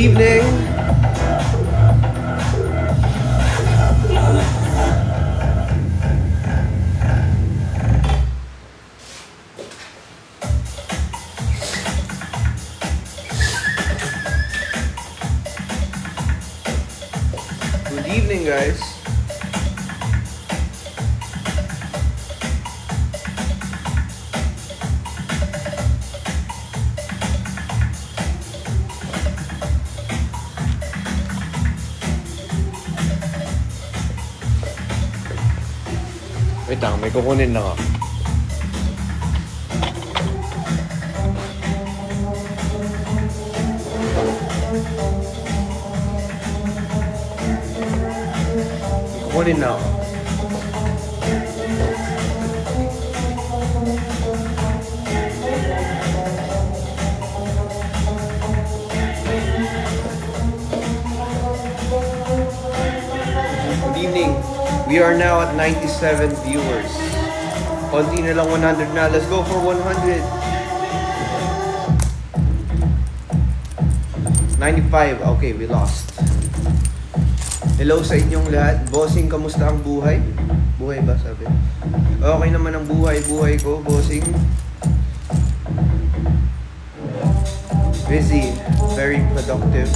evening. Good evening, guys. Wait lang, may kukunin lang ako. May kukunin na ako. Good evening. We are now at 97 viewers. Konti na lang 100 na. Let's go for 100. 95. Okay, we lost. Hello sa inyong lahat. Bossing, kamusta ang buhay? Buhay ba sabi? Okay naman ang buhay ko, bossing. Busy. Very productive.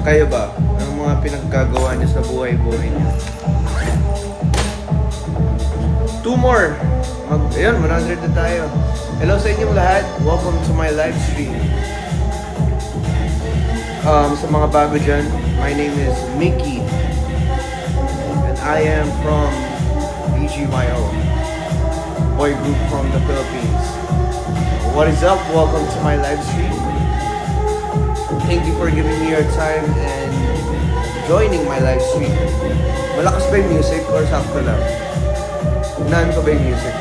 Kayo ba? Anong mga pinaggagawa niyo sa buhay-buhay niyo? 2 more! Ayun, 100 na tayo. Hello sa inyong lahat. Welcome to my live stream. Sa mga bago dyan, my name is Mickey. And I am from BGYO. Boy group from the Philippines. What is up? Welcome to my live stream. Thank you for giving me your time and joining my live stream. Malakas ba yung music or sakto lang? Hinaan ko ba yung music?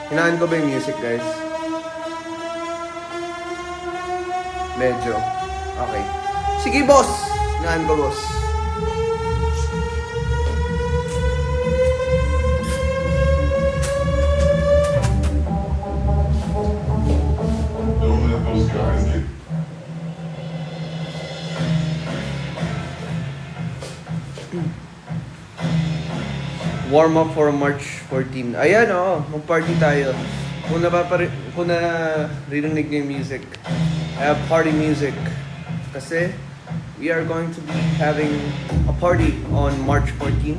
Hinaan ko ba yung music, guys? Medyo. Okay. Sige, boss! Hinaan ko, boss. Warm up for March 14. Ayan, mag-party tayo. Kung naririnig niyo yung music, I have party music. Kasi we are going to be having a party on March 14.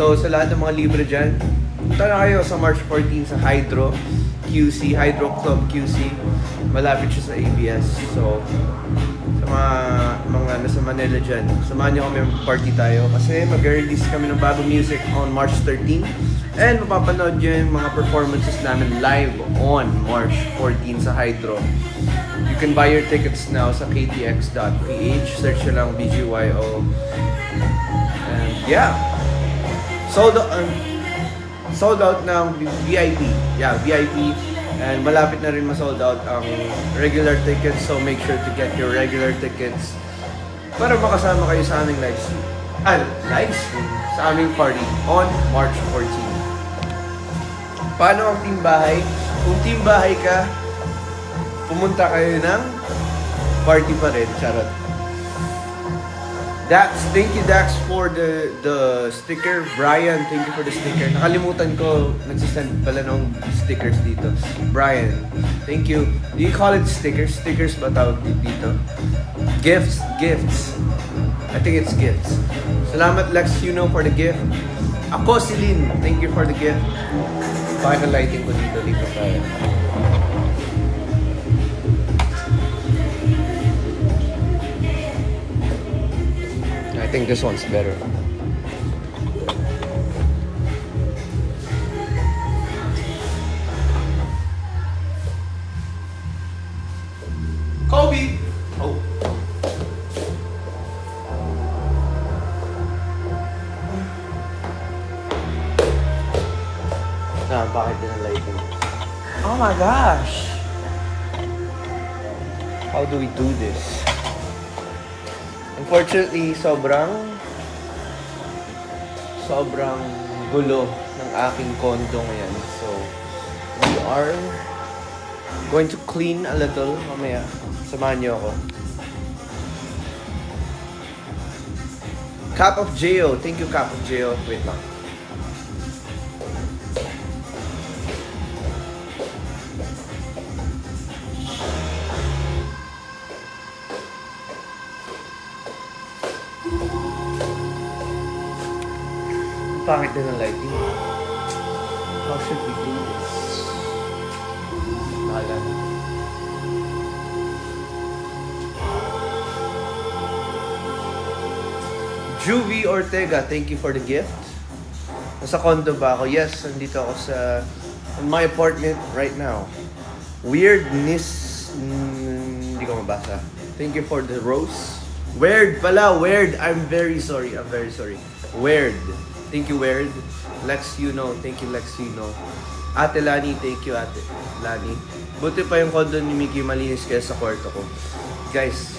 So sa lahat ng mga libre dyan, punta na kayo sa March 14 sa Hydro QC, Hydro Club QC. Malapit siya sa ABS. So sa mga nasa Manila dyan, samahan nyo kami party tayo kasi mag-release kami ng bagong music on March 13 and mapapanood nyo yung mga performances namin live on March 14 sa Hydro. You can buy your tickets now sa ktx.ph, search nyo lang BGYO. And yeah, sold out ng VIP. Yeah, VIP. And malapit na rin ma-sold out ang regular tickets, so make sure to get your regular tickets para makasama kayo sa aming live stream. Live stream sa aming party on March 14. Paano ang team bahay? Kung team bahay ka, pumunta kayo ng party pa rin. Charot. Dax, thank you Dax for the sticker. Brian, thank you for the sticker. Nakalimutan ko, nagsisend pala ng stickers dito. Brian, thank you. Do you call it stickers? Stickers ba tawag dito? Gifts. I think it's gifts. Salamat Lex Huno for the gift. Ako, Celine, thank you for the gift. Pakika-lighting ko dito tayo. I think this one's better. Kobe! Oh. Bakit din ang lighting? Oh my gosh! How do we do this? Unfortunately, sobrang gulo ng aking condo ngayon. So, we are Going to clean a little. Mamaya, samahan niyo ako. Cup of Geo. Thank you, Cup of Geo. Wait lang. Pangit din ang lighting. How should we do this? Bahala na. Juvie Ortega, thank you for the gift. Nasa condo ba ako? Yes, nandito ako in my apartment right now. Weirdness, hindi ko mabasa. Thank you for the rose. Weird pala, weird. I'm very sorry. Weird. Thank you, Weird. Lex Yuno, thank you, Lex Yuno. Ate Lani, thank you, Ate Lani. Buti pa yung condo ni Mickey malinis kaya sa kwarto ko. Guys,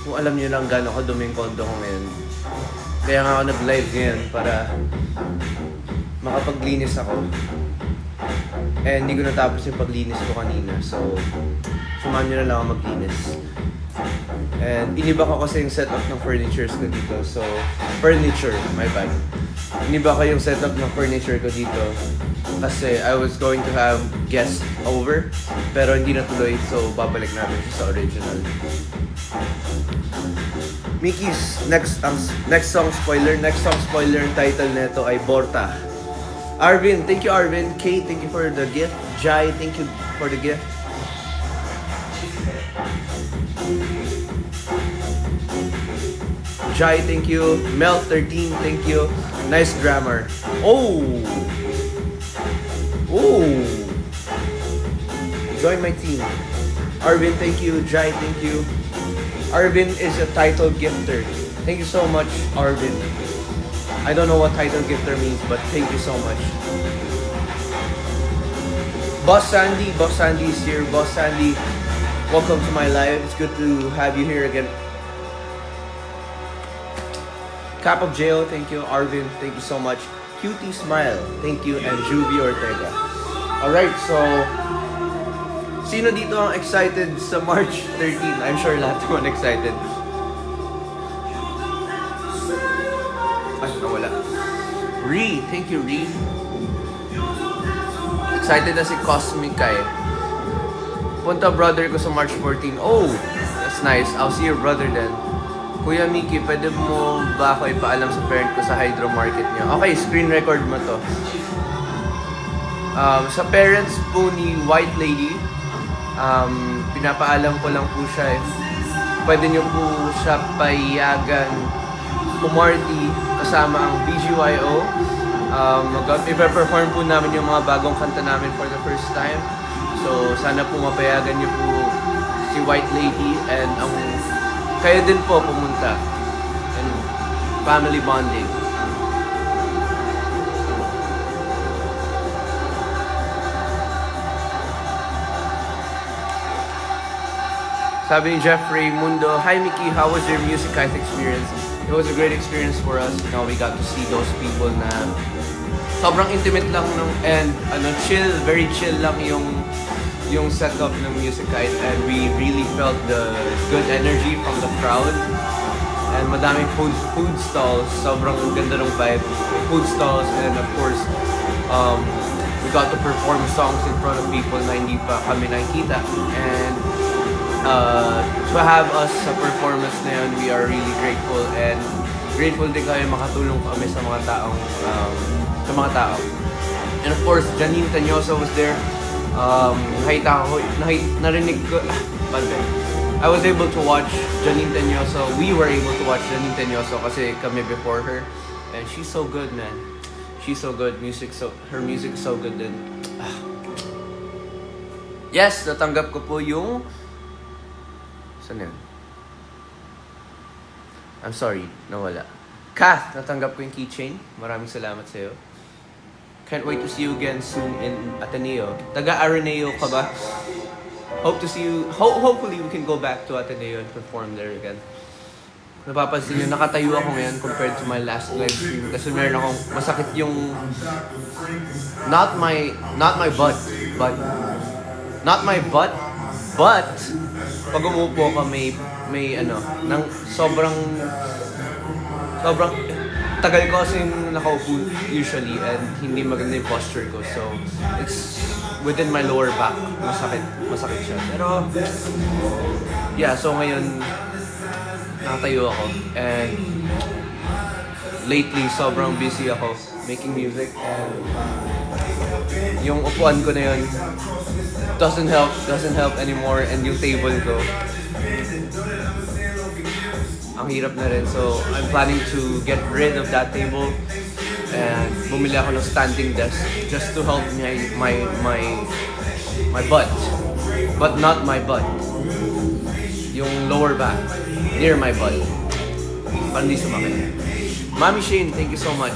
kung alam niyo lang gano'n kadumi yung condo ko ngayon. Kaya nga ako nag-live ngayon para makapaglinis ako. Eh, hindi ko natapos yung paglinis ko kanina. So, sumahan nyo na lang ako maglinis. And iniba ko kasi yung setup ng furnitures ko dito. So, furniture, my bad. Iniba ko yung setup ng furniture ko dito. Kasi I was going to have guests over. Pero hindi natuloy. So, babalik natin siya sa original. Mickey's next song spoiler. Next song spoiler title nito ay Borta. Arvin, thank you Arvin. Kate, thank you for the gift. Jai, thank you for the gift. Jai, thank you. Mel 13, thank you. Nice grammar. Oh! Join my team. Arvin, thank you. Jai, thank you. Arvin is a title gifter. Thank you so much, Arvin. I don't know what title gifter means, but thank you so much. Boss Sandy is here. Boss Sandy, welcome to my live. It's good to have you here again. Cap of Jail, thank you. Arvin, thank you so much. Cutie Smile, thank you. And Juvie Ortega. Alright, so sino dito ang excited sa March 13? I'm sure lahat naman excited. Ay, nawala. Ree, thank you, Ree. Excited na si Cosmic Kai. Punta brother ko sa March 14. Oh, that's nice. I'll see your brother then. Kuya Mickey, pwede mo ba ako ipaalam sa parent ko sa Hydro Market niya? Okay, screen record mo to. Sa parents po ni White Lady, pinapaalam ko lang po siya if pwede niyo po siya payagan pumarty kasama ang BGYO. Ipe-perform po namin yung mga bagong kanta namin for the first time. So, sana po mapayagan niyo po si White Lady and kayo din po pumunta. And family bonding. Sabi ni Jeffrey Mundo, Hi Mickey, how was your music night experience? It was a great experience for us. You know, we got to see those people na sobrang intimate lang and chill, very chill lang yung setup ng music night, and we really felt the good energy from the crowd. And madaming food stalls, sobrang ganda ng vibe. Food stalls, and of course, we got to perform songs in front of people na hindi pa kami nakikita. And to have us sa performance na yun, we are really grateful, and grateful din kami makatulong kami sa mga tao. And of course, Janine Tanyoso was there. Narinig ko, I was able to watch Janine Tanyoso. We were able to watch Janine Tanyoso kasi kami before her. And she's so good, man. She's so good. Her music is so good din. Yes, natanggap ko po yung... Saan yun? I'm sorry, nawala. Kath, natanggap ko yung keychain. Maraming salamat sa'yo. Can't wait to see you again soon in Ateneo. Taga-Araneo ka ba? Hope to see you. Hopefully we can go back to Ateneo and perform there again. Napapansin nyo, nakatayo ako ngayon compared to my last live stream kasi meron akong masakit yung not my butt, but But, pag umupo ka, may ano, nang sobrang tagal ko kasi nakaupo usually and hindi maganda yung posture ko. So, it's within my lower back. Masakit siya. Pero, yeah, so ngayon, nakatayo ako. And lately, sobrang busy ako making music. And yung upuan ko na yun doesn't help anymore. And yung table ko, ang hirap na rin. So, I'm planning to get rid of that table and bumili ako ng standing desk just to help my butt. But not my butt. Yung lower back, near my butt. Para hindi sumakit. Mami Shane, thank you so much.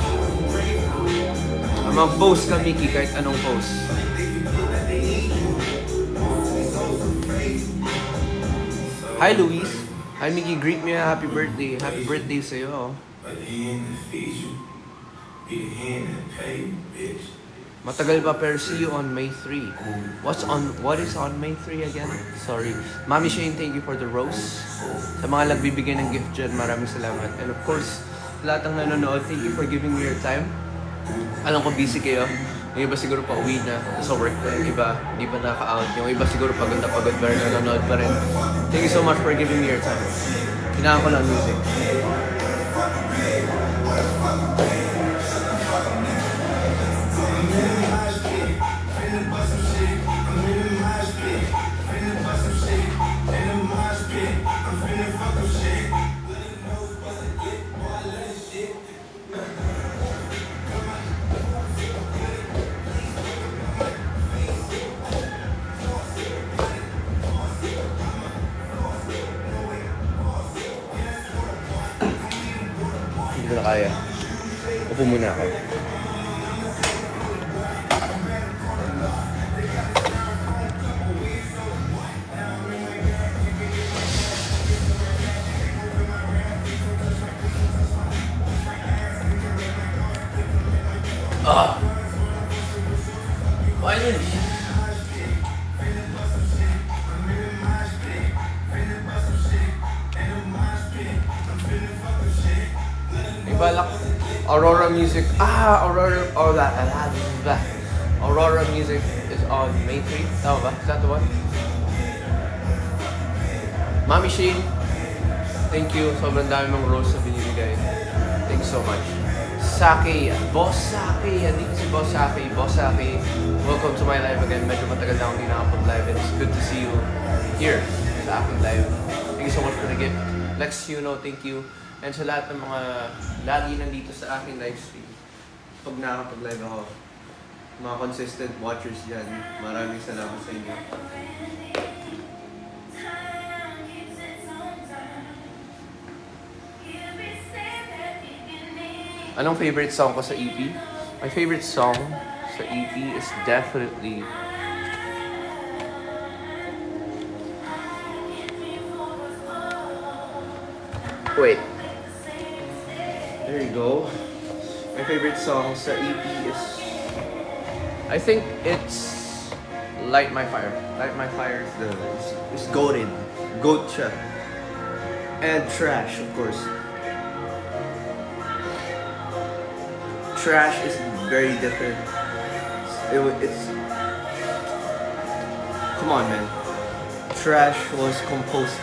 Mag-post ka, Mickey, kahit anong post. Hi, Luis. Hi, Mickey. Greet me a happy birthday. Happy birthday sa'yo. Matagal pa, pero see you on May 3. What is on May 3 again? Sorry. Mami Shane, thank you for the rose. Sa mga nagbibigay ng gift dyan, maraming salamat. And of course, lahat ng nanonood, thank you for giving me your time. Alam ko busy kayo. Yung iba siguro pa uwi na sa work pa. Yung iba, hindi pa naka-out. Yung iba siguro pagod na pagod pero nanonood pa rin. Thank you so much for giving me your time. Kailangan ko lang music. Hindi ko na kaya. Upo muna ako. Finally! Balak Aurora Music. Aurora Music is on May 3. Tama ba? Is that the one? Mami Shane, thank you. Sobrang dami mong rose na binibigay. Thanks so much. Saki, Boss Saki. Andito si Boss Saki. Boss Saki, welcome to my live again. Medyo matagal na akong hindi nakapag-live and it's good to see you here sa aking live. Thank you so much for the gift. Lex Yuno, thank you. And sa lahat ng mga lagi nandito sa aking live stream, pag nakapag-live ako, mga consistent watchers dyan, maraming salamat sa inyo. Anong favorite song ko sa EP? My favorite song sa EP is definitely wait. There you go. My favorite song sa EP is, I think it's Light My Fire. Light My Fire is goated. Goat siya. And Trash, of course. Trash is very different. It's come on, man. Trash was composed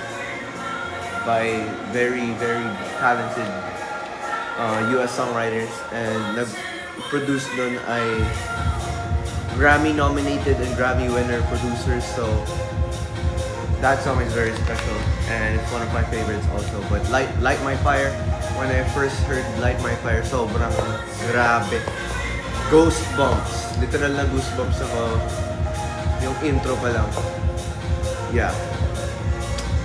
by very, very talented US songwriters and nag-produce nun ay Grammy-nominated and Grammy-winner producers, so that song is very special and it's one of my favorites also. But Light My Fire, when I first heard Light My Fire, sobrang grabe. Goosebumps. Literal na goosebumps ako. Yung intro pa lang. Yeah.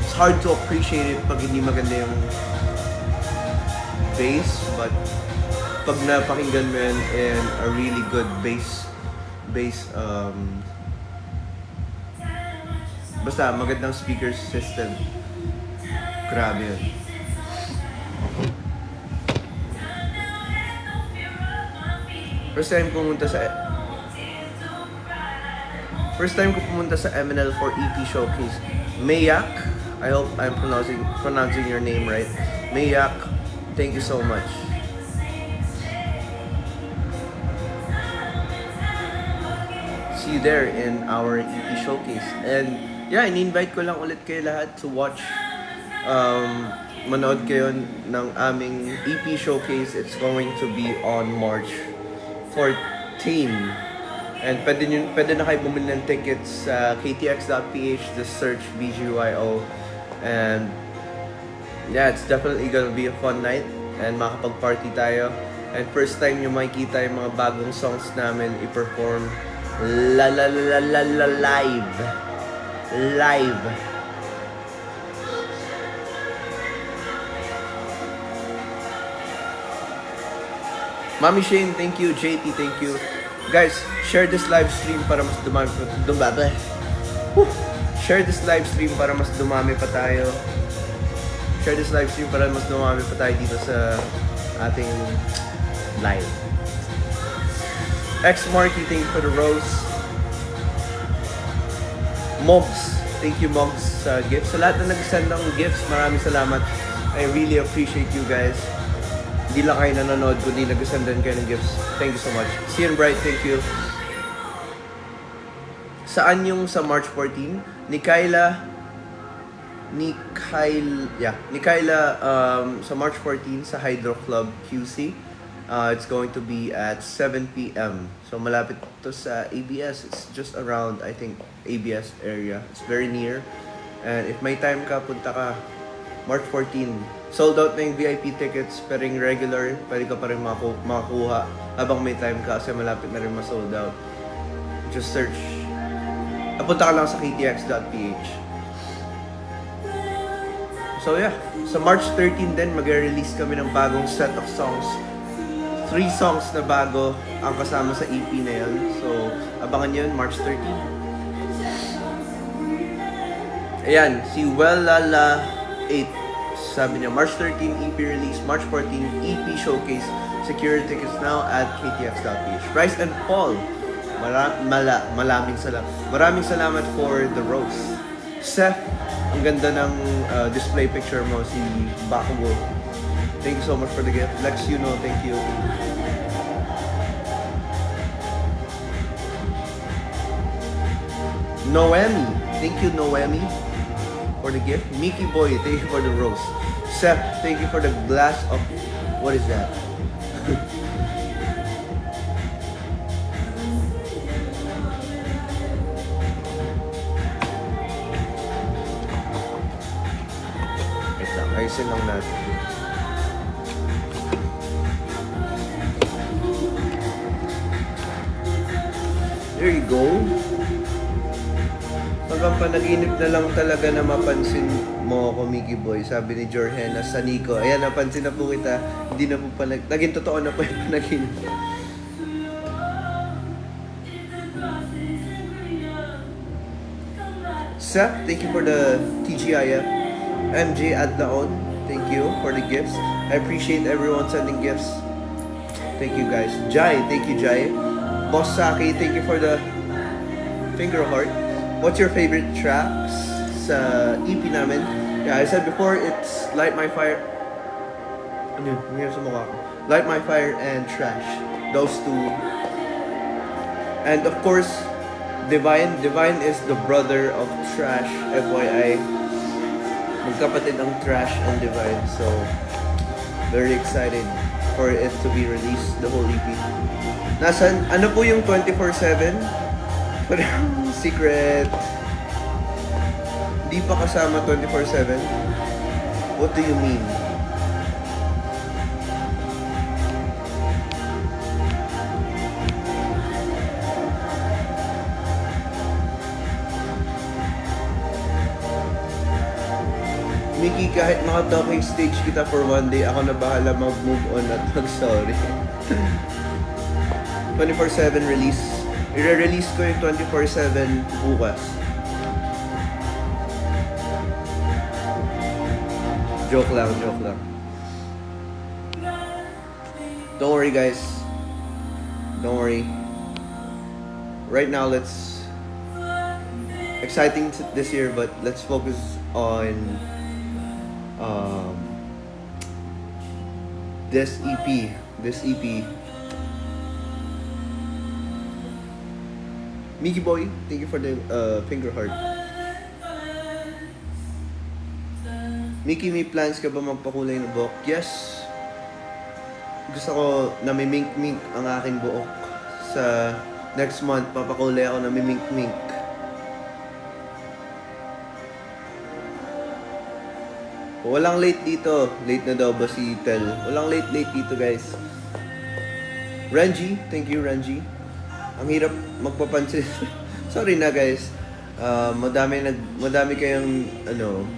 It's hard to appreciate it pag hindi maganda yung bass, but pag napakinggan mo yan in a really good bass basta magandang speaker system, grabe yun. First time pumunta sa First time ko pumunta sa MNL for EP Showcase. Mayak, I hope I'm pronouncing your name right. Mayak, thank you so much. See you there in our EP Showcase. And yeah, in-invite ko lang ulit kayo lahat to watch. Manood kayo ng aming EP Showcase. It's going to be on March 14. And pwede na kayo bumili ng tickets sa ktx.ph, just search BGYO. And yeah, it's definitely gonna be a fun night. And makakapag-party tayo. And first time nyo makikita yung mga bagong songs namin i-perform live. Mami Shane, thank you. JT, thank you. Guys, share this live stream para mas dumami Share this live stream para mas dumami pa tayo. Share this live stream para mas dumami pa tayo dito sa ating live. X Marky, thank you for the rose. Mogs, thank you Mogs sa gifts. Sa lahat na nag-send ng gifts, maraming salamat. I really appreciate you guys. Hindi lang kayo nanonood, kundi nag-send din kayo ng gifts. Thank you so much. Cian Bright, thank you. Saan yung sa March 14? Ni Kyla sa March 14 sa Hydro Club QC. It's going to be at 7 p.m. So malapit to sa ABS. It's just around, I think, ABS area. It's very near. And if may time ka, punta ka. March 14. Sold out na yung VIP tickets, pero yung regular, pwede ka pa rin makakuha habang may time ka kasi malapit na rin ma-sold out. Just search. Punta ka lang sa ktx.ph. So yeah, sa March 13 din, mag-release kami ng bagong set of songs. 3 songs na bago ang kasama sa EP na yun. So, abangan yun, March 13. Ayan, si Wellala 8. Sabi niya, March 13 EP release, March 14 EP showcase. Secure tickets now at ktx.ph. Bryce and Paul, maraming salamat for the rose. Seth, ang ganda ng display picture mo, si Bakugo. Thank you so much for the gift. Lex Yuno, thank you. Noemi, thank you Noemi for the gift. Mickey Boy, thank you for the rose. Seth, thank you for the glass of, what is that? Wait lang, ayusin lang natin. There you go. Hanggang panaginip na lang talaga na mapansin mo ako, Mickey Boy. Sabi ni Jorhena sa Nico. Ayan, napansin na po kita. Hindi na po pala, naging totoo na po yung panaginip. Seth, thank you for the TGIF. MJ Adlaon, thank you for the gifts. I appreciate everyone sending gifts. Thank you guys. Jai, thank you Jai. Boss Saki, thank you for the finger heart. What's your favorite tracks sa EP namin? Yeah, I said before, it's Light My Fire. Ano yun? Nangyari sa mukha ko. Light My Fire and Trash. Those two. And of course, Divine. Divine is the brother of Trash. FYI. Magkapatid ang Trash and Divine. So, very excited for it to be released, the whole EP. Nasaan? Ano po yung 24/7? Secret. Di pa kasama 24/7? What do you mean? Mickey, kahit maka-talking stage kita for one day, ako na bahala mag-move on at mag-sorry. 24/7 release. I-release ko yung 24/7 bukas. Joke lang. Don't worry guys. Don't worry. Right now, let's exciting this year, but let's focus on um, this EP. This EP. Mickey Boy, thank you for the finger heart. Mickey, may plans ka ba magpakulay ng buhok? Yes. Gusto ko namimink-mink ang aking buhok. Sa next month, papakulay ako namimink-mink. Walang late dito. Late na daw ba si Tel? Walang late dito, guys. Renji, thank you Renji. Ang hirap magpapansin. Sorry na, guys. Madami kayong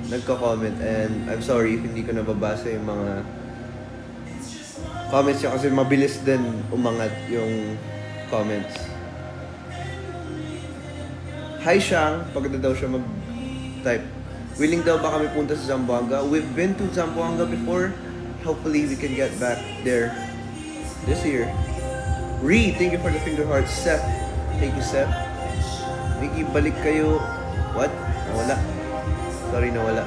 nagko-comment, and I'm sorry if hindi ko nababasa yung mga comments niya kasi mabilis din umangat yung comments. Hi Shang, pagkada daw siya mag-type. Willing daw ba kami punta sa Zamboanga? We've been to Zamboanga before. Hopefully we can get back there this year. Ree, thank you for the finger heart. Seth, thank you Seth. Mickey, balik kayo. What? Nawala. Sorry, nawala.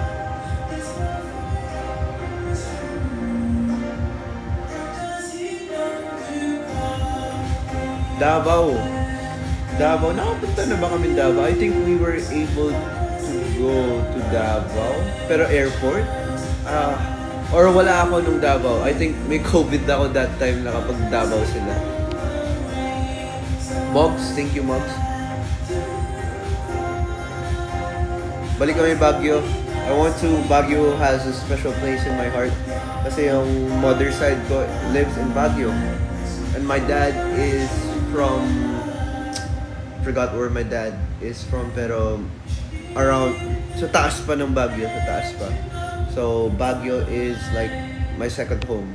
Davao. Nakapunta na ba kami Davao? I think we were able to go to Davao. Pero airport? Or wala ako nung Davao. I think may COVID ako that time na kapag Davao sila. Mogs, thank you Mogs. Balik kami Baguio. Baguio has a special place in my heart. Kasi yung mother side ko lives in Baguio. And my dad is from, forgot where my dad is from, pero around, sa taas pa ng Baguio, sa taas pa. So Baguio is like my second home.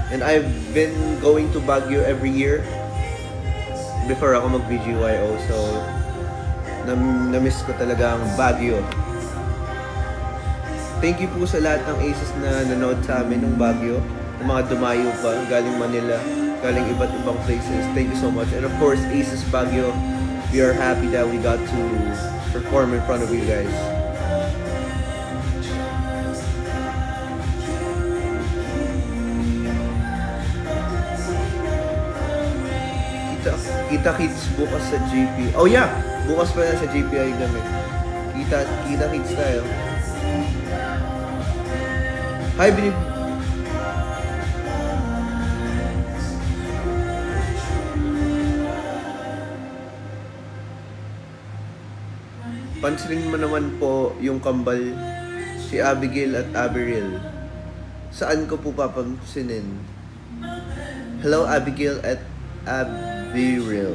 And I've been going to Baguio every year before ako mag-BGYO, so na-miss ko talaga ang Baguio. Thank you po sa lahat ng Aces na nanood sa amin ng Baguio, ng mga dumayo pa, galing Manila, galing iba't ibang places. Thank you so much. And of course, Aces Baguio, we are happy that we got to perform in front of you guys. Kita-kits bukas sa GP. Oh yeah! Bukas pa na sa GPI kami. Kita-kits tayo. Hi, Binib... Pansinin mo naman po yung kambal si Abigail at Aberil. Saan ko po papansinin? Hello, Abigail at Aberil.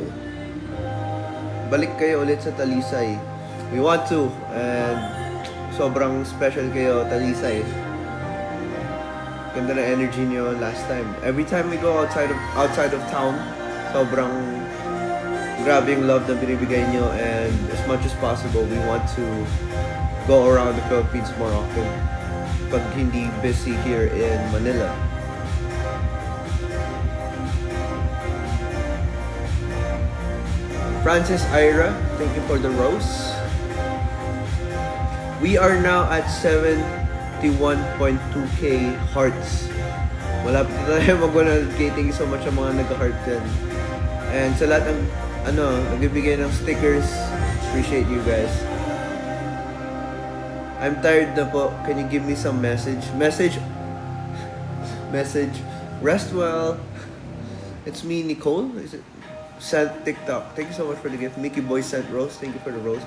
Balik kayo ulit sa Talisay. We want to, and sobrang special kayo, Talisay. Ganda na energy niyo last time. Every time we go outside of town, sobrang grabe yung love na binibigay niyo, and as much as possible, we want to go around the Philippines more often pag hindi busy here in Manila. Francis Ira, thank you for the rose. We are now at 71.2k hearts. Malapit na tayo mag-100k. Thank you so much sa mga nag-heart dyan. And sa lahat ng nagbibigay ng stickers, appreciate you guys. I'm tired na po. Can you give me some message? Message. Rest well. It's me, Nicole. Is it? Sent TikTok. Thank you so much for the gift. Mickey Boy sent rose. Thank you for the rose.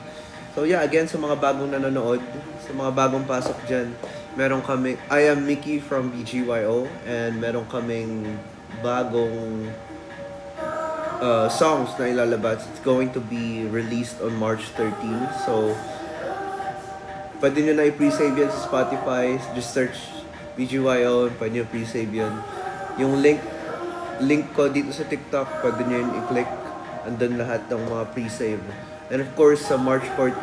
So yeah, again, sa mga bagong nanonood, sa mga bagong pasok dyan, meron kami, I am Mickey from BGYO, and meron kaming bagong songs na ilalabas. It's going to be released on March 13. So, pwede nyo na i-pre-save yan sa Spotify. Just search BGYO, pwede nyo pre-save yan. Yung link ko dito sa TikTok, pwede nyo yun i-click. Andun lahat ng mga pre-save. And of course, sa March 14,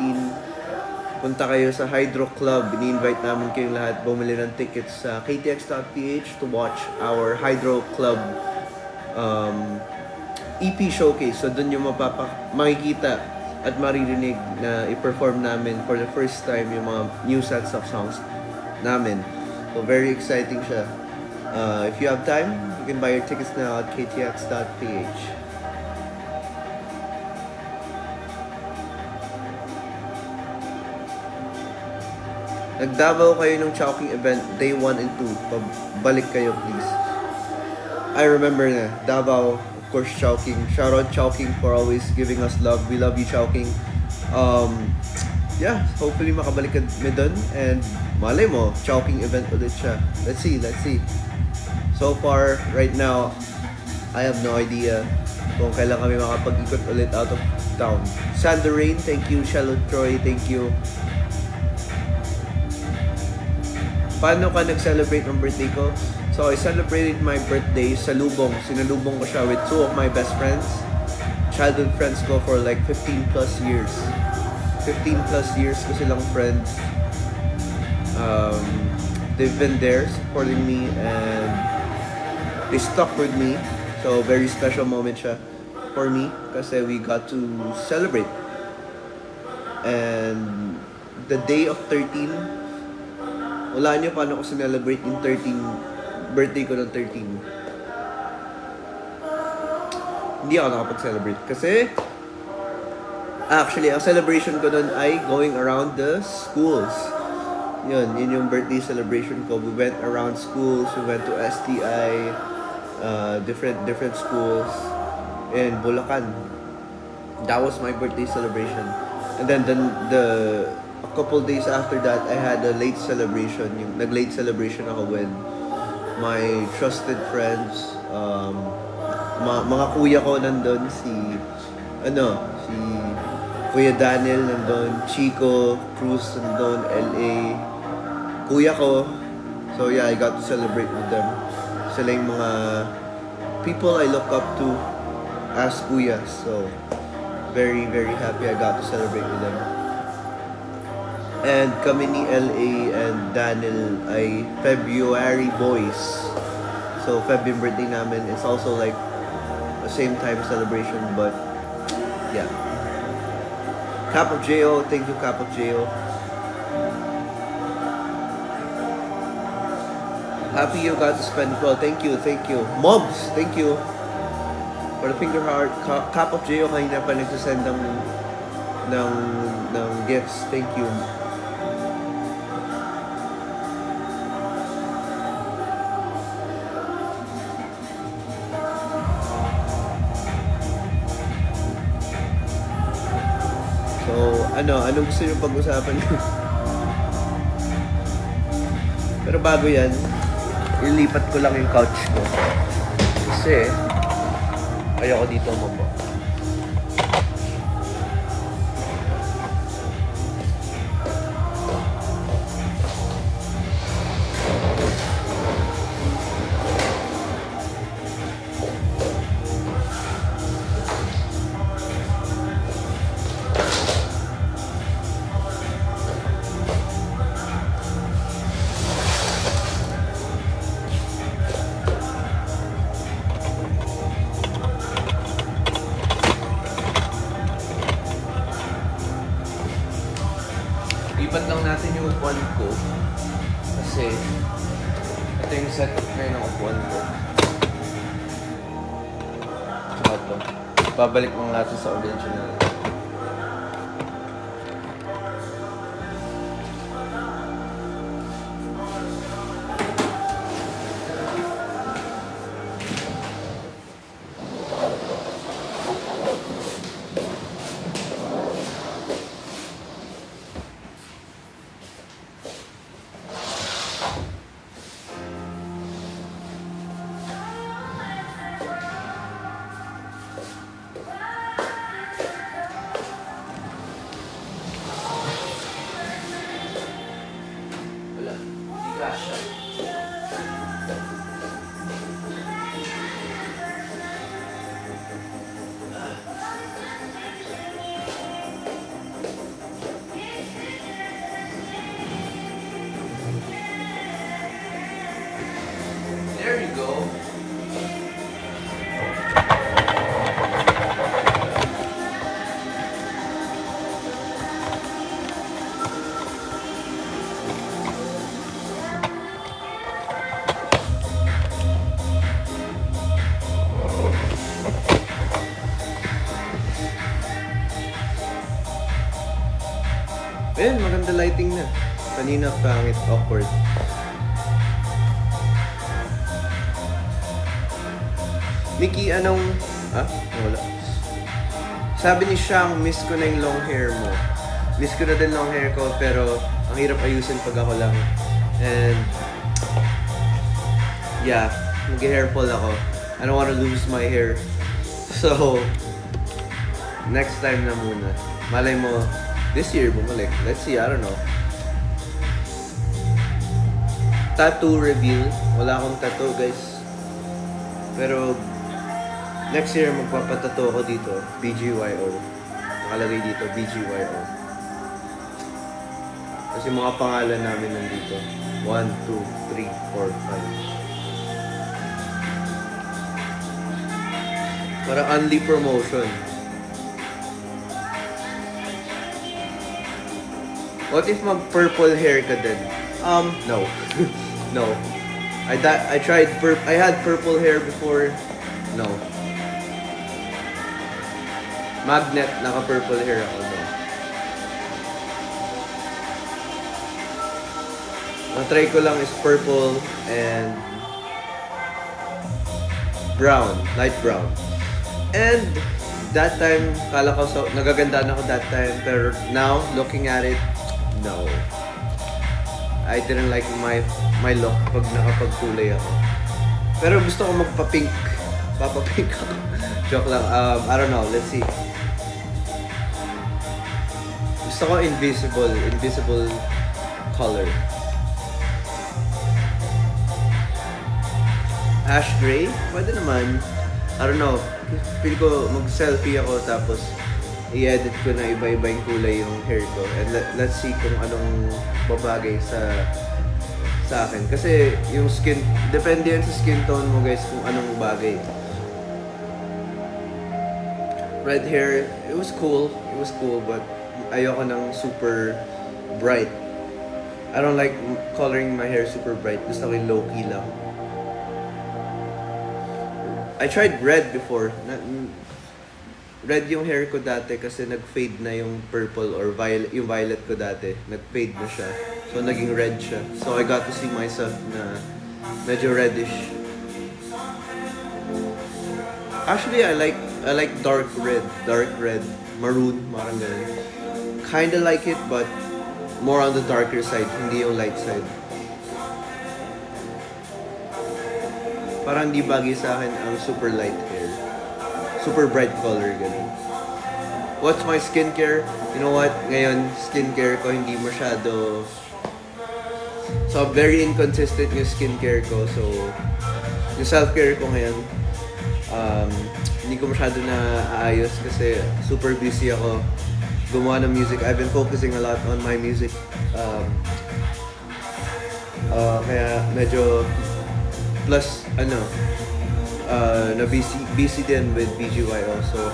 punta kayo sa Hydro Club. Ini-invite namin kayong lahat bumili ng tickets sa ktx.ph to watch our Hydro Club EP showcase. So doon yung makikita at maririnig na i-perform namin for the first time yung mga new sets of songs namin. So very exciting siya. If you have time, you can buy your tickets now at ktx.ph. Nag-Davao kayo ng Chowking event, day 1 and 2. Pabalik kayo, please. I remember na, Davao, of course, Chowking. Shout out Chowking for always giving us love. We love you, Chowking. Yeah, hopefully makabalik kami dun. And malay mo, Chowking event ulit siya. Let's see. So far, right now, I have no idea kung kailan kami makapag-ikot ulit out of town. Sander Rain, thank you. Shallow Troy, thank you. Paano ka nag-celebrate ng birthday ko? So, I celebrated my birthday sa Lubong. Sinalubong ko siya with 2 of my best friends. Childhood friends ko for like 15 plus years. 15 plus years ko silang friends. They've been there supporting me and they stuck with me. So, very special moment siya for me kasi we got to celebrate. And the day of 13, wala niyo paano ko sinelebrate yung 13, birthday ko ng 13. Hindi ako nakapag-celebrate kasi actually, ang celebration ko nun ay going around the schools. Yun yung birthday celebration ko. We went around schools, we went to STI, different schools in Bulacan. That was my birthday celebration. And then a couple days after that, I had a late celebration. Yung nag-late celebration ako with my trusted friends. Mga kuya ko nandun, si Kuya Daniel nandun, Chico Cruz nandun, LA, kuya ko. So yeah, I got to celebrate with them. Sila yung mga people I look up to as kuya. So very, very happy I got to celebrate with them. And kami ni LA and Daniel ay February boys. So Feb yung birthday namin. It's also like a same time celebration, but yeah. Cap of Jo, thank you Cap of Jo. Happy you got to spend well. Thank you. Mobs, thank you. For the finger heart, Cap of Jo kanina pa nagsasend ng gifts. Thank you. So, anong gusto nyo pag-usapan? Pero bago yan, ilipat ko lang yung couch ko. Kasi, ayoko dito umupo. Lipat lang natin yung upuan ko kasi ito yung setup ngayon ng upuan ko. Tsaka ito. Babalik lang natin sa original. Ayun, maganda lighting na. Kanina pangit, awkward. Mickey, anong... Wala. Sabi ni Shang, miss ko na yung long hair mo. Miss ko na din long hair ko, pero ang hirap ayusin pag ako lang. And... yeah, mag-hairfall ako. I don't wanna lose my hair. So... next time na muna. Malay mo, this year bumalik. Let's see, I don't know. Tattoo reveal. Wala akong tattoo, guys. Pero... next year, magpapatato ako dito, BGYO. Nakalagay dito, BGYO. Kasi mga pangalan namin nandito. 1, 2, 3, 4, 5. Para only promotion. What if mag-purple hair ka din? No. No. I had purple hair before. No. Magnet, naka-purple hair ako, no? Ang try ko lang is purple and brown, light brown. And that time, kala ko nagagandaan ako that time, pero now, looking at it, no. I didn't like my look pag nakapagkulay ako. Pero gusto ko magpa-pink. Papa-pink ako. Joke lang. I don't know. Let's see. Gusto ko invisible color. Ash gray? Pwede naman. I don't know. Feel ko mag-selfie ako tapos i-edit ko na iba-iba yung kulay yung hair ko. And let's see kung anong babagay sa akin. Kasi yung skin, depende yan sa skin tone mo guys kung anong bagay. Red hair, it was cool, but ayoko ng super bright. I don't like coloring my hair super bright. Gusto ko yung low-key lang. I tried red before. Red yung hair ko dati kasi nag-fade na yung purple or yung violet ko dati. Nag-fade na siya. So naging red siya. So I got to see myself na medyo reddish. Actually, I like dark red, maroon, parang ganun. Kinda like it, but more on the darker side, hindi yung light side. Parang di bagay sa akin ang super light hair. Super bright color, ganun. What's my skincare? You know what? Ngayon, skincare ko hindi masyado... So, very inconsistent yung skincare ko. So, yung self-care ko ngayon, hindi ko masyado na aayos kasi super busy ako gumawa ng music. I've been focusing a lot on my music. Kaya medyo plus na busy din with BGYO. So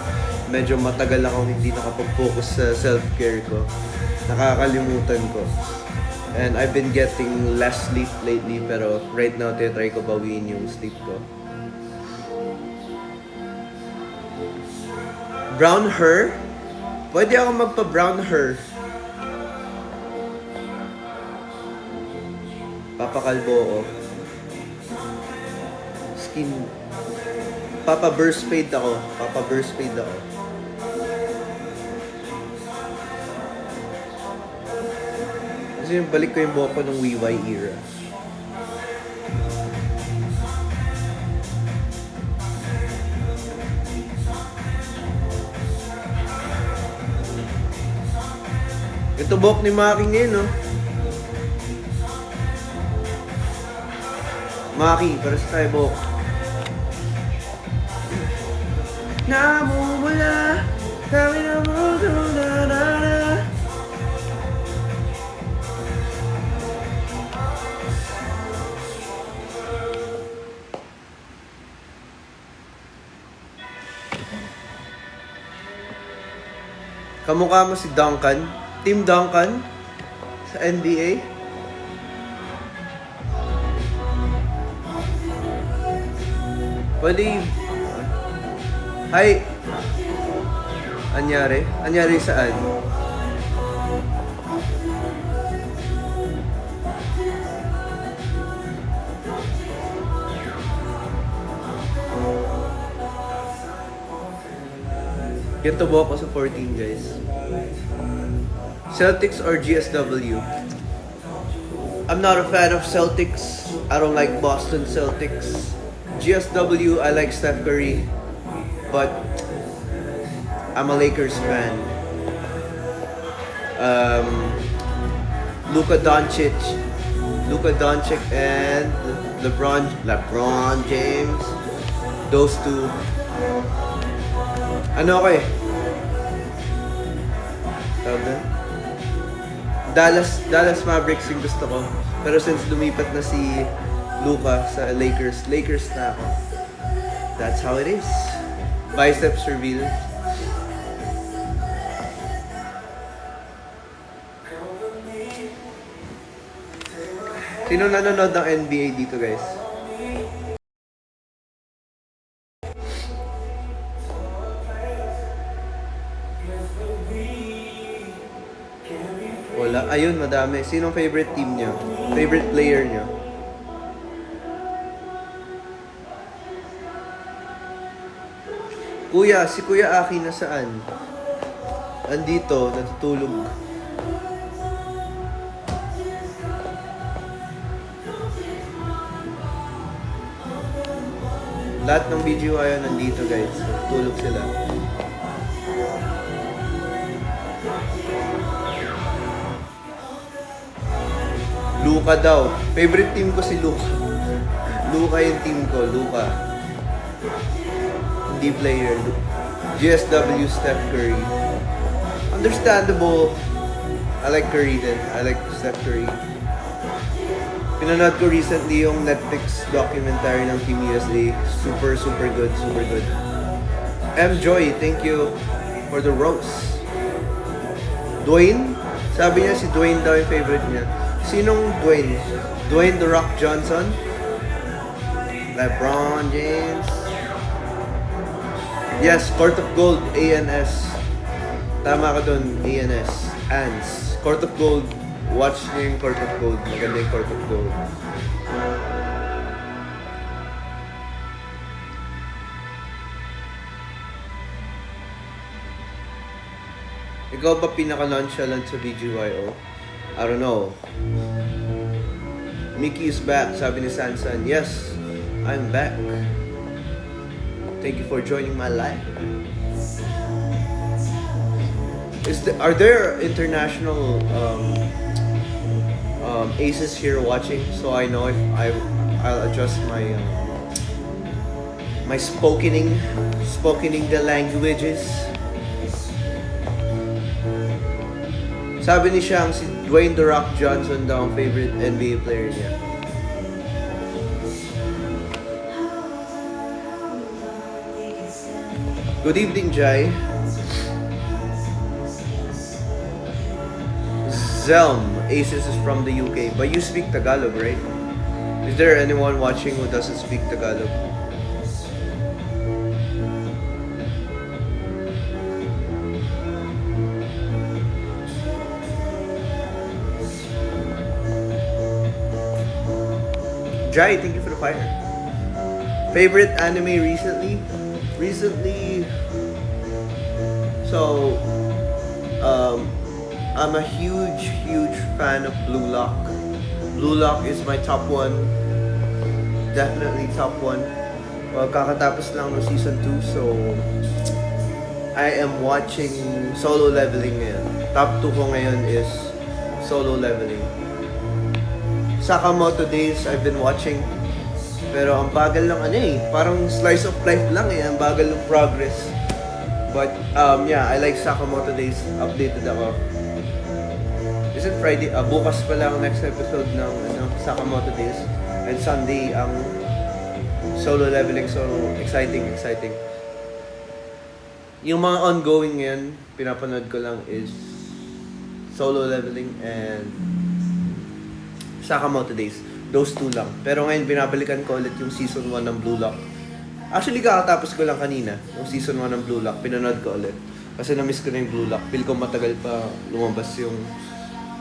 medyo matagal ako hindi nakapag-focus sa self-care ko. Nakakalimutan ko. And I've been getting less sleep lately pero right now try ko bawiin yung sleep ko. Brown hair? Pwede ako magpa-brown hair. Papakalbo ako. Skin. Papa-burst fade ako. Kasi yung balik ko yung buhok ko ng WY era. Ito buhok ni Maki ngayon, no? Maki, para sa tayo buhok. Namumula, kami na mo, na. Kamukha mo si Duncan. Team Duncan sa NBA. Pwede. Hi. Anyari? Anyari saan? Gintubo ako sa 14, guys. Celtics or GSW? I'm not a fan of Celtics. I don't like Boston Celtics. GSW, I like Steph Curry. But I'm a Lakers fan. Luka Doncic and LeBron James. Those two. Ano ako eh? Tawag doon? Dallas Mavericks yung gusto ko. Pero since lumipat na si Luka sa Lakers na ako. That's how it is. Biceps reveal. Sino nanonood ng NBA dito, guys? Wala. Ayun, madami. Sinong favorite team nyo? Favorite player nyo? Kuya, si Kuya Aki nasaan? Andito, natutulog. Lahat ng video ay nandito, guys. Natutulog sila. Luka daw. Favorite team ko si Luka. Luka yung team ko. Luka. Hindi player. GSW Steph Curry. Understandable. I like Curry din. I like Steph Curry. Pinanood ko recently yung Netflix documentary ng Team USA. Super good. Super good. M. Joy, thank you for the roast. Dwayne? Sabi niya si Dwayne daw yung favorite niya. Sinong Dwayne? Dwayne The Rock Johnson? LeBron James? Yes, Court of Gold, ANS. Tama ka dun, ANS. ANS. Court of Gold. Watch niyo yung Court of Gold. Maganda yung Court of Gold. Ikaw ba pinaka-nonchalant sa BGYO? I don't know. Mickey is back, sabi ni Sansan. Yes, I'm back. Thank you for joining my live. Are there international aces here watching? So I know if I'll adjust my my spokening the languages. Sabi ni Shang, si Dwayne The Rock Johnson daw ang favorite NBA player niya. Good evening, Jai. Zelm, Aces is from the UK, but you speak Tagalog, right? Is there anyone watching who doesn't speak Tagalog? Jai, thank you for the fire. Favorite anime recently? So, I'm a huge fan of Blue Lock. Blue Lock is my top one. Definitely top one. Well, kakatapos lang ng season 2, so I am watching Solo Leveling ngayon. Top 2 ko ngayon is Solo Leveling. Sakamoto Days, I've been watching. Pero ang bagal lang parang slice of life lang ang bagal ng progress. But yeah, I like Sakamoto Days. Updated ako. Is it Friday? Bukas pa lang next episode ng Sakamoto Days. And Sunday ang Solo Leveling. So exciting. Yung mga ongoing ngayon, pinapanood ko lang is Solo Leveling and Sakamoto Days. Those two lang. Pero ngayon, binabalikan ko ulit yung season 1 ng Blue Lock. Actually, kakatapos ko lang kanina. Yung season 1 ng Blue Lock, pinanood ko ulit. Kasi na-miss ko na yung Blue Lock. Feel ko matagal pa lumabas yung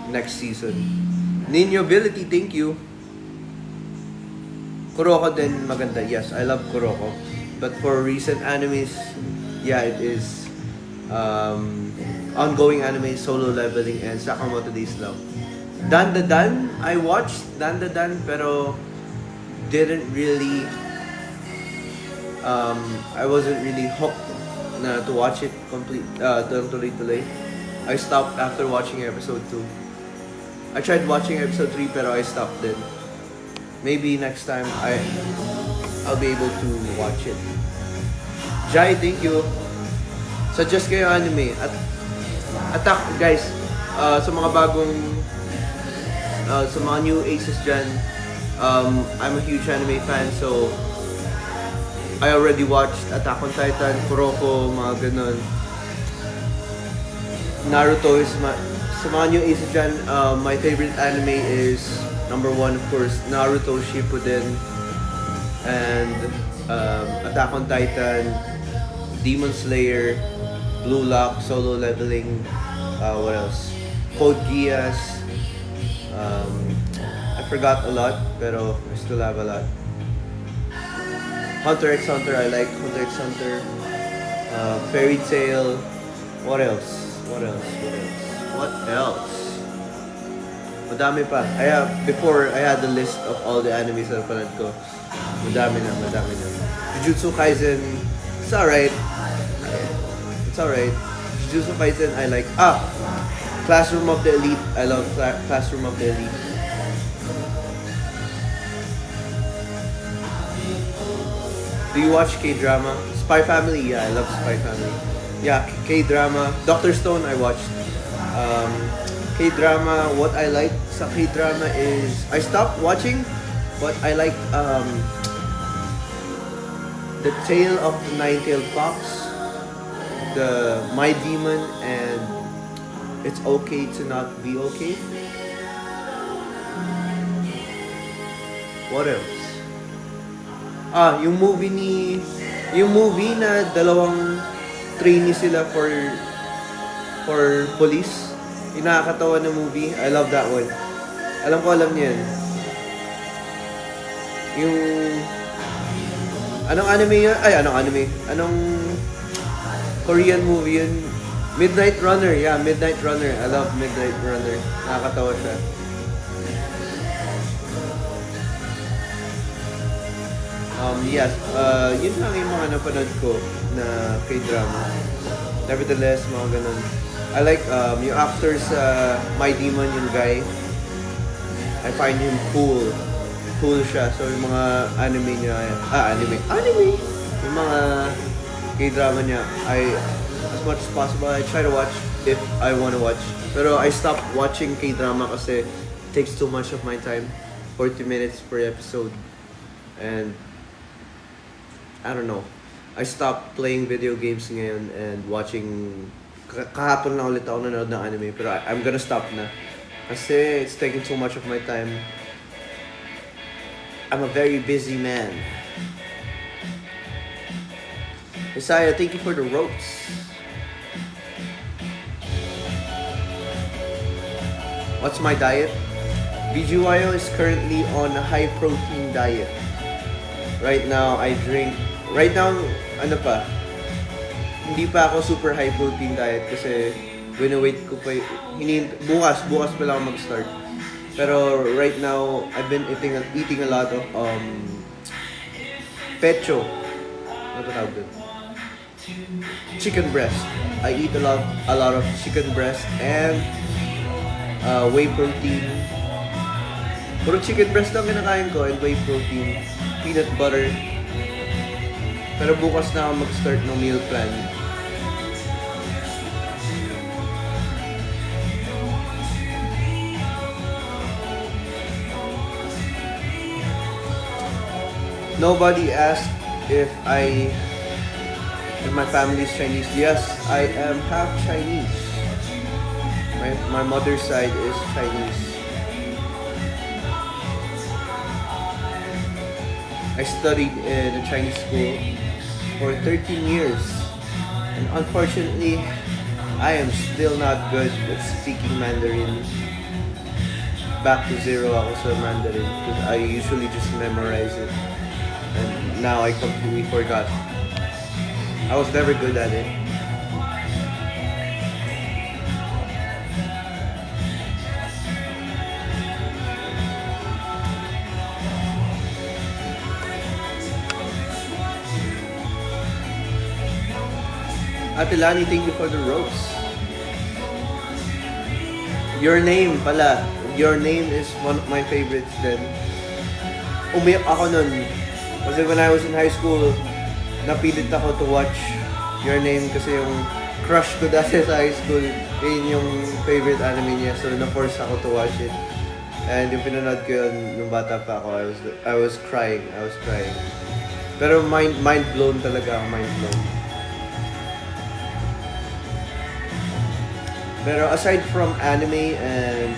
next season. Ninyo Ability, thank you. Kuroko din maganda. Yes, I love Kuroko. But for recent animes, yeah, it is um, ongoing anime, Solo Leveling, and Sakamoto Days Love. Dan the Dan, I watched Dan the Dan, pero didn't really, I wasn't really hooked na to watch it complete, tuloy-tuloy. I stopped after watching episode 2. I tried watching episode 3 pero I stopped then. Maybe next time I'll be able to watch it. Jai, thank you. Suggest kayo anime. At attack guys, sa mga bagong sa mga new aces dyan, I'm a huge anime fan, so I already watched Attack on Titan, Kuroko, mga ganun. Naruto is sa mga new aces dyan, my favorite anime is number 1 of course, Naruto Shippuden, and Attack on Titan, Demon Slayer, Blue Lock, Solo Leveling, what else? Code Geass. I forgot a lot, pero I still have a lot. Hunter x Hunter, I like Hunter x Hunter. Fairy Tail. What else? What else? Madami pa. Before, I had the list of all the animes na napanood ko. Madami na. Jujutsu Kaisen, it's alright. Jujutsu Kaisen, I like. Classroom of the Elite. I love Classroom of the Elite. Do you watch K-drama? Spy Family? Yeah, I love Spy Family. Yeah, K-drama. Dr. Stone, I watched. K-drama, what I like sa K-drama is, I stopped watching, but I like The Tale of the Nine-Tailed Fox, the My Demon, and It's Okay to Not Be Okay. What else? Yung movie na dalawang trainee sila for police. Yung nakakatawa na movie. I love that one. Alam niyo yan. Yung anong anime yun? Anong Korean movie yun? Midnight Runner. Yeah, Midnight Runner. I love Midnight Runner. Nakakatawa siya. Yes, yun lang yung mga napanood ko na K-drama. Nevertheless, mga ganun. I like yung actor sa My Demon, yung guy. I find him cool. Cool siya. So yung mga anime niya, anime! Yung mga K-drama niya, as much as possible, I try to watch if I want to watch. Pero I stopped watching K-drama kasi it takes too much of my time. 40 minutes per episode. And I don't know. I stopped playing video games ngayon and watching. Kahapon lang ulit ako nanood ng anime, pero I'm gonna stop na. Kasi it's taking too much of my time. I'm a very busy man. Isaiah, thank you for the ropes. What's my diet? BGYO is currently on a high protein diet. Right now, hindi pa ako super high protein diet kasi wait ko pa bukas pa lang mag-start. Pero right now, I've been eating a lot of pecho. Ano tawag doon? Chicken breast. I eat a lot of chicken breast and whey protein. Puro chicken breast lang kinakain ko and whey protein, peanut butter. Pero bukas na ako mag-start ng meal plan. Nobody asked if my family is Chinese. Yes, I am half Chinese. My mother's side is Chinese. I studied in a Chinese school for 13 years. And unfortunately, I am still not good at speaking Mandarin. Back to zero ako sa Mandarin because I usually just memorize it. And now I completely forgot. I was never good at it. Ate Lani, thank you for the rose. Your name pala. Your name is one of my favorites then. Umiyak ako nun. Kasi when I was in high school, napilit ako to watch Your Name kasi yung crush ko dati sa high school, yun yung favorite anime niya. So na-force ako to watch it. And yung pinanood ko yun nung bata pa ako, I was crying. Pero mind blown talaga ako, mind blown. Pero aside from anime and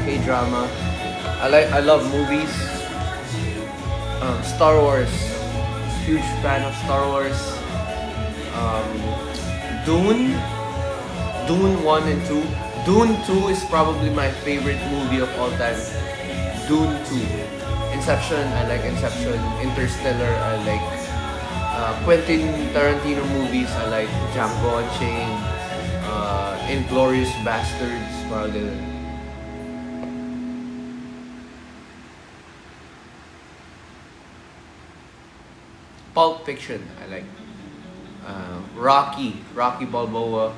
K-drama, I love movies. Star Wars, huge fan of Star Wars. Dune 1 and 2. Dune 2 is probably my favorite movie of all time. Dune 2. Inception, I like Inception. Interstellar, I like Quentin Tarantino movies, I like Django Unchained, Inglourious Bastards, parang ganun. Pulp Fiction, I like. Rocky Balboa,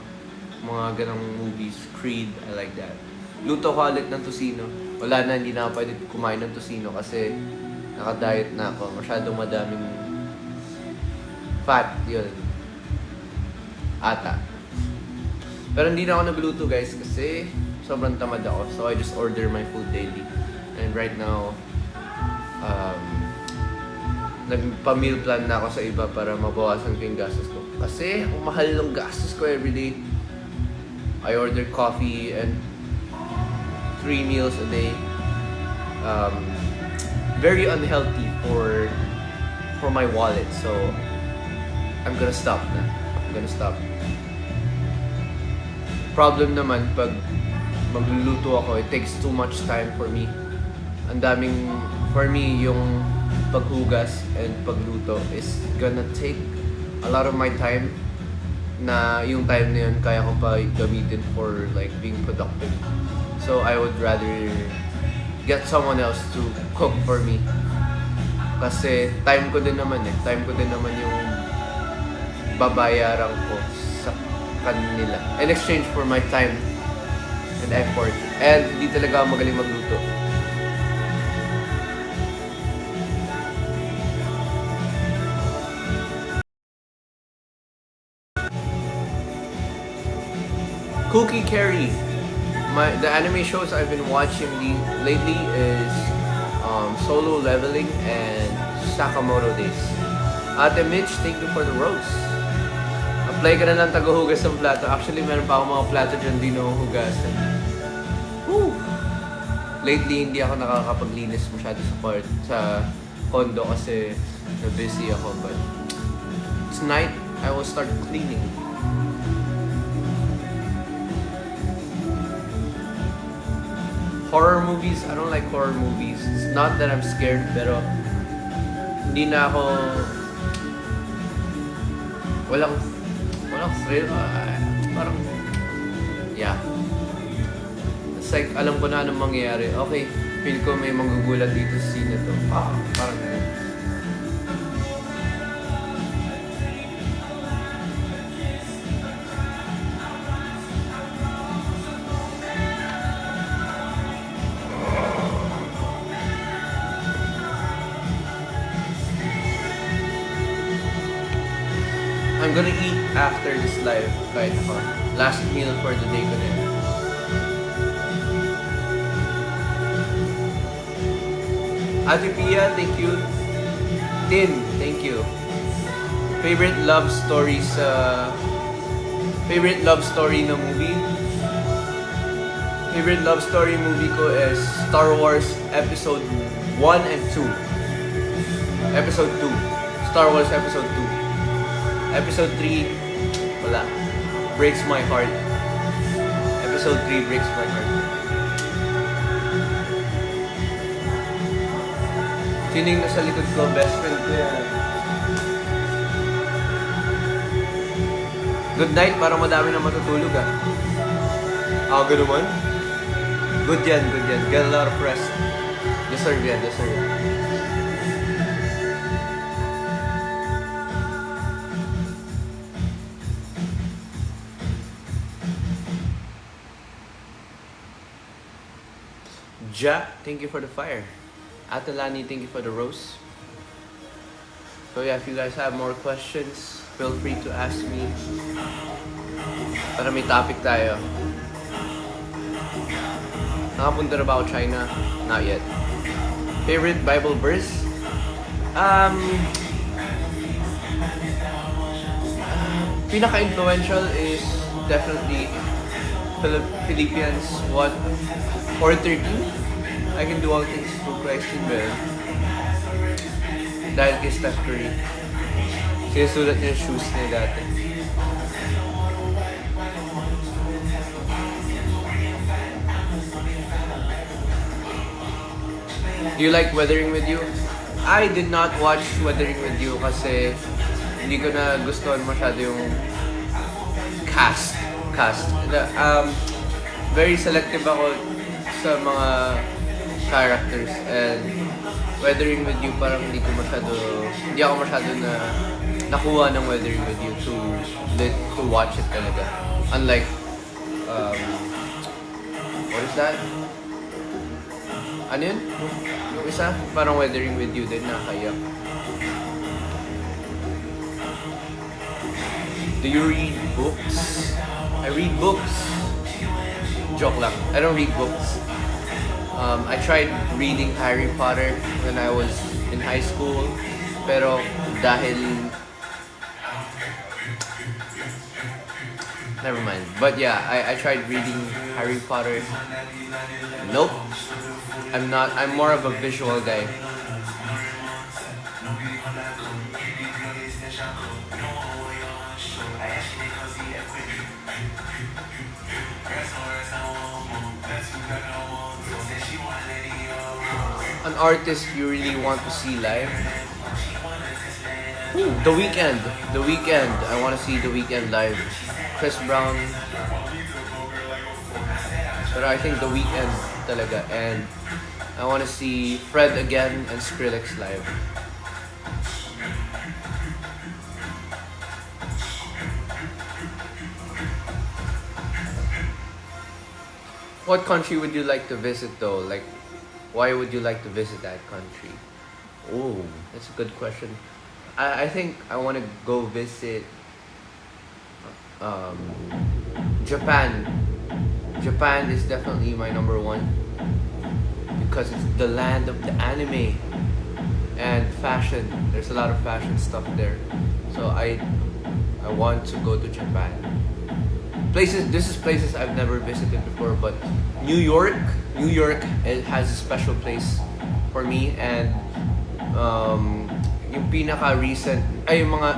mga ganong movies. Creed, I like that. Luto ko ulit ng tocino. Wala na, hindi na ako pwede kumain ng tocino kasi naka-diet na ako. Masyadong madaming fat, yun. Ata. Pero hindi na ako nagluto guys kasi sobrang tamad ako. So I just order my food daily. And right now, nagpa-meal plan na ako sa iba para mabawasan ko yung gastos ko. Kasi ang mahal ng gastos ko everyday. I order coffee and 3 meals a day. Very unhealthy for my wallet. So I'm gonna stop na. Problem naman pag magluluto ako, it takes too much time for me. For me, yung paghugas and pagluto is gonna take a lot of my time, na yung time na yun kaya ko pa gamitin for like being productive. So I would rather get someone else to cook for me. Kasi time ko din naman yung babayaran ko sa kanila in exchange for my time and effort. And hindi talaga ako magaling magluto. Cookie Carry. The anime shows I've been watching lately is Solo Leveling and Sakamoto Days. Ate Mitch, thank you for the rose. Apply ka na lang tagahugas ng plato. Actually, meron pa akong mga plato dyan di nahuhugasan. Woo! Lately, hindi ako nakakapaglinis masyado sa condo kasi na-busy ako. But tonight, I will start cleaning. Horror movies, I don't like horror movies. It's not that I'm scared, pero hindi na ako walang thrill. Parang yeah. It's like alam ko na anong mangyayari. Okay, feel ko may manggugulat dito sa scene na to. Parang ganun. I'm gonna eat after this live kahit ako. Last meal for the day ko din. Ate Pia, thank you. Tin, thank you. Favorite love story na movie? Favorite love story movie ko is Star Wars Episode 1 and 2. Episode 2. Star Wars Episode 2. Episode 3, wala. Breaks my heart. Episode 3 breaks my heart. Sining na sa likod ko, best friend ko yan. Good night, para madami na matutulog good naman. Good yan. Get a lot of rest. Deserve yan. Ja, thank you for the fire. Atalani, thank you for the rose. So yeah, if you guys have more questions, feel free to ask me. Para may topic tayo. Nakapunta na ba ako China? Not yet. Favorite Bible verse? Pinaka-influential is definitely Philippians 1 or 13. I can do all things through Christ in me. Dahil kay Steph Curry. Sinusulat niya yung shoes niya dati. Do you like Weathering With You? I did not watch Weathering With You kasi hindi ko na gustuhan masyado yung cast. Very selective ako sa mga characters, and Weathering With You parang hindi ako masyado na nakuha ng Weathering With You to watch it talaga. Unlike what is that? Ano yun? Yung isa, parang Weathering With You din, nakakaiyak. Do you read books? I read books. Joke lang. I don't read books. I tried reading Harry Potter when I was in high school. Pero dahil... Never mind. But yeah, I tried reading Harry Potter. Nope. I'm more of a visual guy. An artist you really want to see live? The Weeknd. The Weeknd. I want to see The Weeknd live. Chris Brown. But I think The Weeknd talaga. And I want to see Fred again and Skrillex live. What country would you like to visit though? Like, why would you like to visit that country? Oh, that's a good question. I think I want to go visit Japan. Japan is definitely my number one because it's the land of the anime and fashion. There's a lot of fashion stuff there. So I want to go to Japan. This is places I've never visited before, but New York, it has a special place for me, and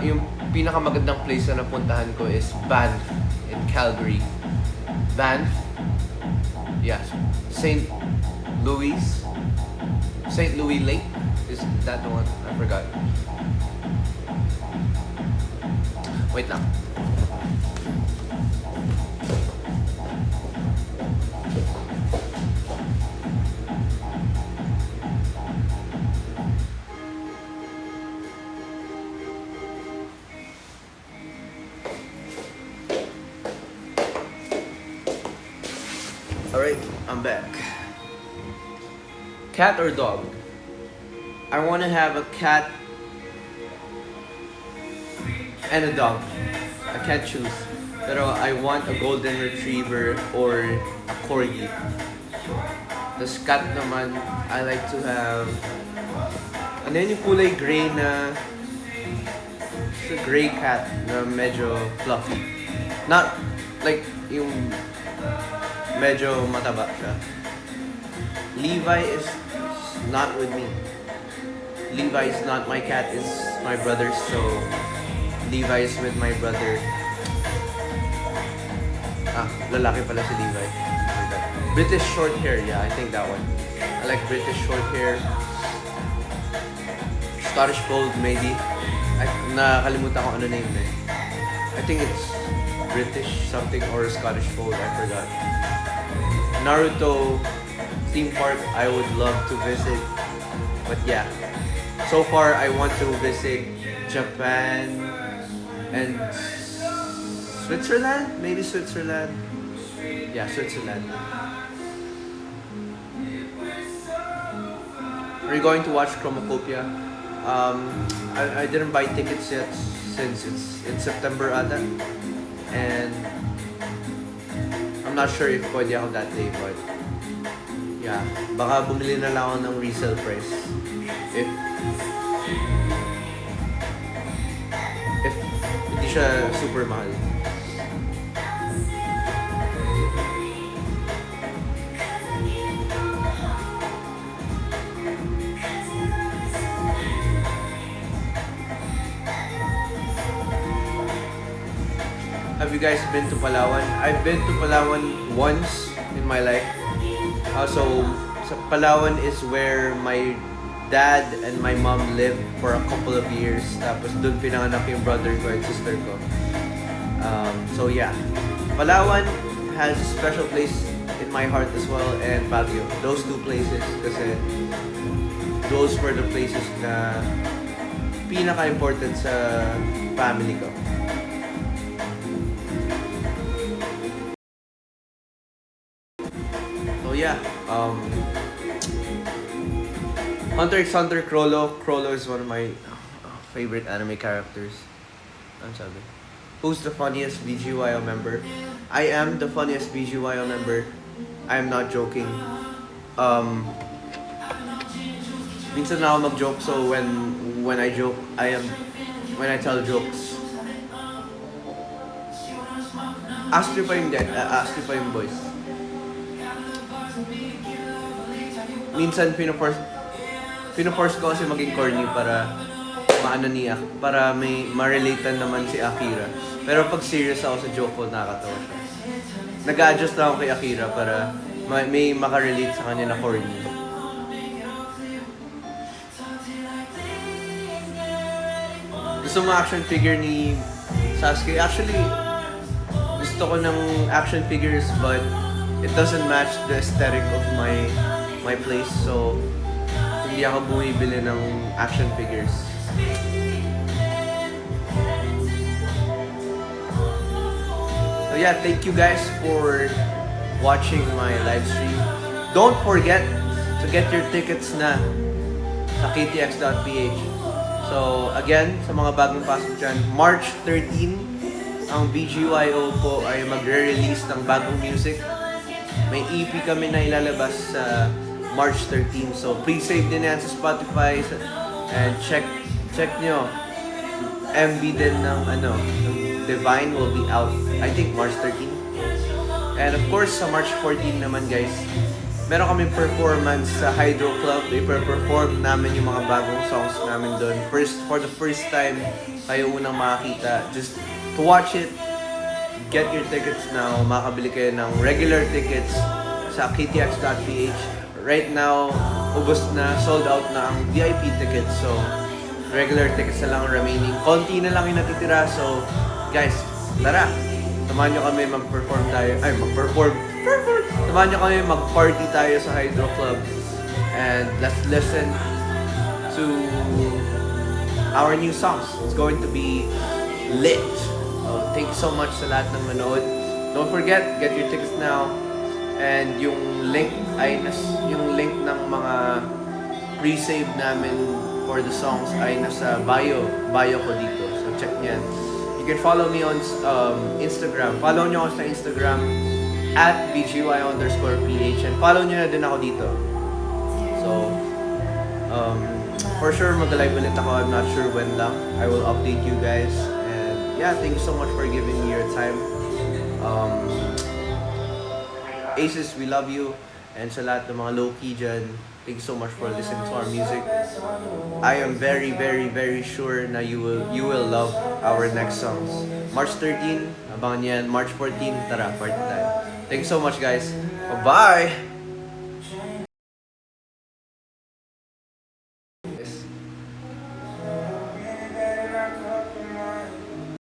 yung pinakamagandang place na napuntahan ko is Banff in Calgary. Banff? Yes. St. Louis Lake? Is that the one? I forgot. Wait lang. Alright, I'm back. Cat or dog? I want to have a cat and a dog. I can't choose. Pero I want a golden retriever or a corgi. Tapos cat naman, I like to have... Ano yun yung kulay gray na... It's a gray cat na medyo fluffy. Not like yung... medyo mataba siya. Levi is not with me. Levi is not my cat, is my brother's, so Levi is with my brother. Lalaki pala si Levi. British short hair, yeah, I think that one. I like British short hair. Scottish Fold, maybe. Nakalimutan ko ano name eh. I think it's British something or Scottish Fold, I forgot. Naruto theme park I would love to visit, but yeah, so far I want to visit Japan and Switzerland, maybe Switzerland. Yeah, Switzerland. we're going to watch Chromacopia. I didn't buy tickets yet since it's September ata. And I'm not sure if pwede ako that day, but yeah, baka bumili na lang ako ng resale price. If hindi siya super mahal. Have you guys been to Palawan? I've been to Palawan once in my life. So Palawan is where my dad and my mom lived for a couple of years. Tapos doon pinanganak yung brother ko and sister ko. So yeah, Palawan has a special place in my heart as well, and Baguio. Those two places kasi those were the places na pinaka-important sa family ko. So yeah, Hunter x Hunter Chrollo. Chrollo is one of my favorite anime characters. Ano sabi? Who's the funniest BGYO member? I am the funniest BGYO member. I am not joking. Minsan na ako mag-joke, so when I joke, when I tell jokes. Ask nyo pa yung boys. Minsan pino-force ko kasi maging corny para para may ma-relate naman si Akira. Pero pag serious ako sa joke ko, nakakatawa siya. Nag-a-adjust lang ako kay Akira para may makarelate sa kanya na corny. Gusto mo action figure ni Sasuke? Actually, gusto ko ng action figures, but it doesn't match the aesthetic of my place, so hindi ako bumibili ng action figures. So yeah, thank you guys for watching my live stream. Don't forget to get your tickets na sa ktx.ph. So again, sa mga bagong pasok dyan, March 13, ang BGYO po ay magre-release ng bagong music. May EP kami na ilalabas sa March 13. So please save din yan sa Spotify and check nyo. MV din ng Divine will be out, I think March 13. And of course sa March 14 naman guys, meron kami performance sa Hydro Club. I-perform namin yung mga bagong songs namin doon. For the first time, kayo unang makakita. Just to watch it, get your tickets now. Makakabili kayo ng regular tickets sa ktx.ph. Right now, ubos na, sold out na ang VIP tickets. So, regular tickets na lang remaining. Konti na lang yung natitira. So, guys, tara! Samahan nyo kami mag-perform tayo. Samahan nyo kami mag-party tayo sa Hydro Club. And let's listen to our new songs. It's going to be lit. Thank you so much sa lahat ng manood. Don't forget, get your tickets now. And yung link ng mga pre-save namin for the songs ay nasa bio ko dito. So check niyan. You can follow me on Instagram. Follow nyo ako sa Instagram at BGY_PH. And follow nyo na din ako dito. So, for sure mag-live ulit ako. I'm not sure when lang. I will update you guys. And yeah, thank you so much for giving me your time. Aces, we love you. And sa lahat ng mga low-key dyan, thank you so much for listening to our music. I am very, very, very sure na you will love our next songs. March 13, abangan yan. March 14, tara, party tayo. Thank you so much guys. Bye-bye!